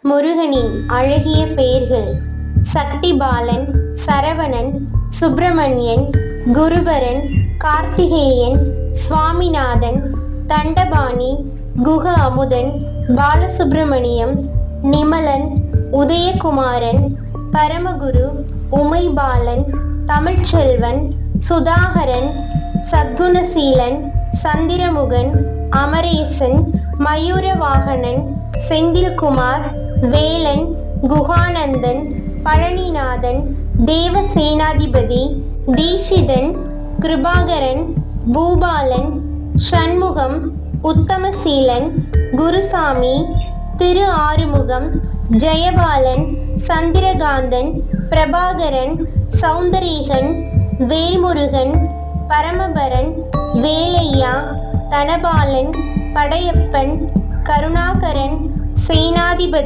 முருகனின் அழகிய பெயர்கள்: சக்திபாலன், சரவணன், சுப்பிரமணியன், குருபரன், கார்த்திகேயன், சுவாமிநாதன், தண்டபாணி, குக அமுதன், பாலசுப்பிரமணியம், நிமலன், உதயகுமாரன், பரமகுரு, உமைபாலன், தமிழ்ச்செல்வன், சுதாகரன், சத்குணசீலன், சந்திரமுகன், அமரேசன், மயூரவாகனன், செந்தில்குமார், வேலன், குகானந்தன், பழனிநாதன், தேவசேனாதிபதி, தீஷிதன், கிருபாகரன், பூபாலன், சண்முகம், உத்தமசீலன், குருசாமி, திரு ஆறுமுகம், ஜெயபாலன், சந்திரகாந்தன், பிரபாகரன், சௌந்தரீகன், வேல்முருகன், பரமபரன், வேலையா, தனபாலன், படையப்பன், கருணாகரன், சேனாதிபதி.